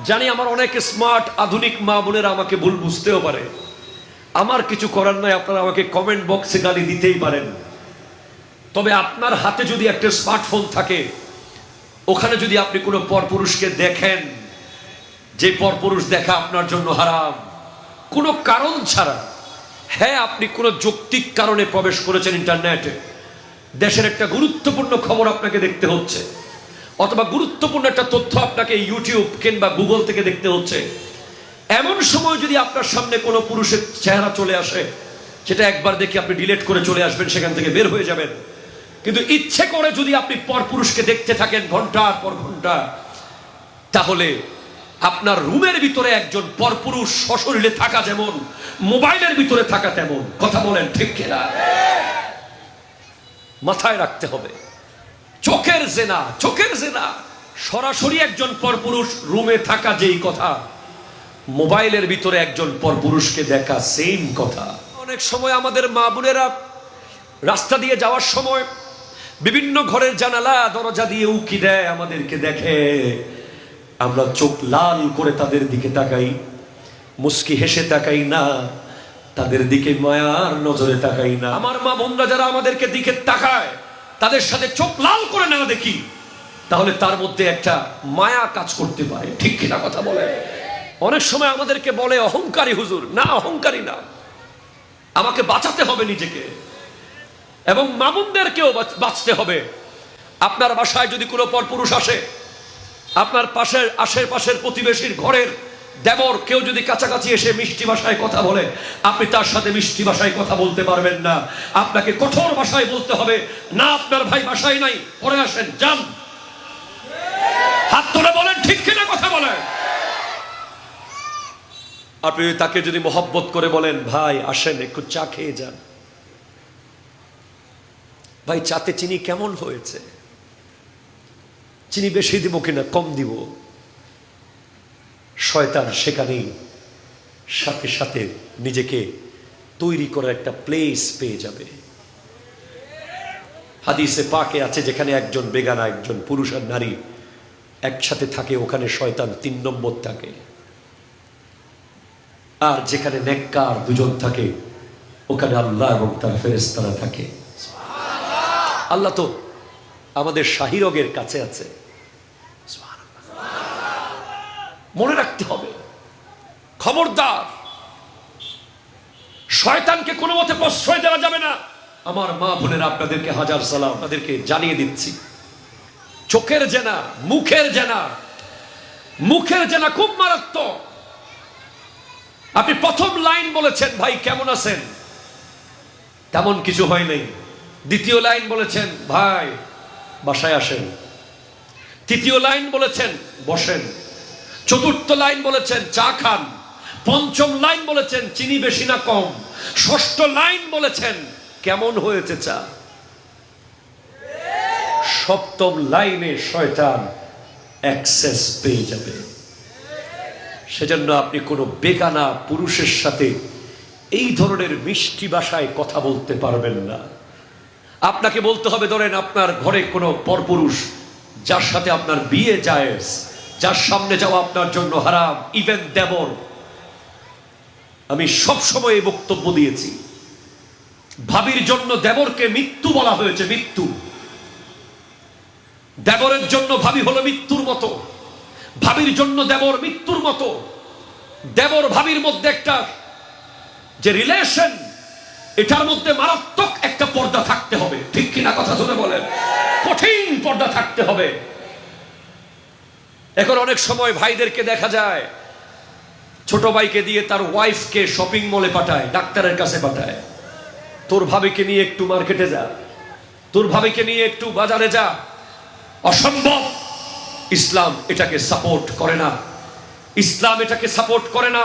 জানি আমার অনেক স্মার্ট আধুনিক মা বোনেরা আমাকে ভুল বুঝতেও পারে, আমার কিছু করার নাই, আপনারা আমাকে কমেন্ট বক্সে গালি দিতেই পারেন। তবে আপনার হাতে যদি একটা স্মার্টফোন থাকে, ওখানে যদি আপনি কোনো পরপুরুষকে দেখেন, যে পরপুরুষ দেখা আপনার জন্য হারাম, কোনো কারণ ছাড়া, হ্যাঁ আপনি কোনো যৌক্তিক কারণে প্রবেশ করেছেন ইন্টারনেটে, দেশের একটা গুরুত্বপূর্ণ খবর আপনাকে দেখতে হচ্ছে, অথবা গুরুত্বপূর্ণ একটা তথ্য আপনাকে ইউটিউব কিংবা গুগল থেকে দেখতে হচ্ছে, এমন সময় যদি আপনার সামনে কোনো পুরুষের চেহারা চলে আসে, সেটা একবার দেখে আপনি ডিলিট করে চলে আসবেন, সেখান থেকে বের হয়ে যাবেন। কিন্তু ইচ্ছে করে যদি আপনি পরপুরুষকে দেখতে থাকেন ঘন্টার পর ঘন্টা, তাহলে আপনার রুমের ভিতরে একজন পরপুরুষ সশরীরে থাকা যেমন, মোবাইলের ভিতরে থাকা তেমন। কথা বলেন ঠিক কিনা? মাথায় রাখতে হবে, চোখের জেনা, চোখের জেনা। সরাসরি একজন পরপুরুষ রুমে থাকা যেই কথা, মোবাইলের ভিতরে একজন পরপুরুষকে দেখা সেম কথা। অনেক সময় আমাদের মা বোনেরা রাস্তা দিয়ে যাওয়ার সময় বিভিন্ন ঘরের জানালা দরজা দিয়ে উকি দেয়, আমাদেরকে দেখে, আমরা চোখ লাল করে তাদের দিকে তাকাই, মুস্কি হেসে তাকাই না, তাদের দিকে মায়ার নজরে তাকাই না। আমার মা বোনরা যারা আমাদেরকে দিকে তাকায়, তাদের সাথে চোখ লাল করে না দেখি, তাহলে তার মধ্যে একটা মায়া কাজ করতে পারে। ঠিক কিনা কথা বলে? অনেক সময় আমাদেরকে বলে অহংকারী হুজুর। না, অহংকারী না, আমাকে বাঁচাতে হবে নিজেকে, এবং মা বোনদেরকেও বাঁচতে হবে। আপনার বাসায় যদি কোনো পরপুরুষ আসে, আপনার পাশের আশেপাশের প্রতিবেশীর ঘরের দেবর কেউ যদি কাছাকাছি এসে মিষ্টি ভাষায় কথা বলে, আপনি তার সাথে মিষ্টি ভাষায় কথা বলতে পারবেন না, আপনাকে কঠোর ভাষায় বলতে হবে, না আপনার ভাই বাসায় নাই, পরে আসেন, যান। হাত তুলে বলেন ঠিক কিনা কথা বলেন। আপনি তাকে যদি মহব্বত করে বলেন, ভাই আসেন একটু চা খেয়ে যান, ভাই চাতে চিনি কেমন হয়েছে, চিনি বেশি দিব কিনা কম দিব, শয়তান সেখানেই সাথে সাথে নিজেকে তৈরি করার একটা প্লেস পেয়ে যাবে। হাদিসে পাকে আছে, যেখানে একজন বেগানা, একজন পুরুষ আর নারী একসাথে থাকে, ওখানে শয়তান 3 নম্বর থাকে। আর যেখানে নেককার দুজন থাকে, ওখানে আল্লাহ এবং তার ফেরেশতারা থাকে। আল্লাহ তো আমাদের শাহিরগের কাছে আছে। মনে রাখতে হবে, খবরদার, শয়তানকে কোনো মতে প্রশ্রয় দেওয়া যাবে না। আমার মা বোনেরা, আপনাদেরকে হাজার সালাম, আপনাদেরকে জানিয়ে দিচ্ছি, চোখের জেনা, মুখের জেনা, মুখের জেনা খুব মারাত্মক। আপনি প্রথম লাইন বলেছেন, ভাই কেমন আছেন, তেমন কিছু হয় নাই। দ্বিতীয় লাইন বলেছেন, ভাই বাসায় আসেন। তৃতীয় লাইন বলেছেন, বসেন। চতুর্থ লাইন বলেছেন, চা খান। পঞ্চম লাইন বলেছেন, চিনি বেশি না কম। ষষ্ঠ লাইন বলেছেন, কেমন হয়েছে চা। সপ্তম লাইনে শয়তান অ্যাক্সেস পেয়ে যাবে। সেজন্য আপনি কোনো বেগানা পুরুষের সাথে এই ধরনের মিষ্টি ভাষায় কথা বলতে পারবেন না। আপনাকে বলতে হবে, ধরেন আপনার ঘরে কোনো পরপুরুষ, যার সাথে আপনার বিয়ে জায়েজ, যার সামনে যাওয়া আপনার জন্য হারাম, ইভেন দেবর। আমি সব সময় এই বক্তব্য দিয়েছি, ভাবির জন্য দেবরকে মৃত্যু বলা হয়েছে, মৃত্যু। দেবরের জন্য ভাবি হলো মৃত্যুর মতো, ভাবির জন্য দেবর মৃত্যুর মতো। দেবর ভাবির মধ্যে একটা যে রিলেশন, এটার মধ্যে মারাত্মক একটা পর্দা থাকতে হবে। ঠিক কিনা কথা শুনে বলেন? কঠিন পর্দা থাকতে হবে। এখন অনেক সময় ভাইদেরকে দেখা যায়, ছোট ভাইকে দিয়ে তার ওয়াইফকে শপিং মলে পাঠায়, ডাক্তারের কাছে পাঠায়, তোর ভাবিকে নিয়ে একটু মার্কেটে যা, তোর ভাবিকে নিয়ে একটু বাজারে যা। অসম্ভব। ইসলাম এটাকে সাপোর্ট করে না, ইসলাম এটাকে সাপোর্ট করে না।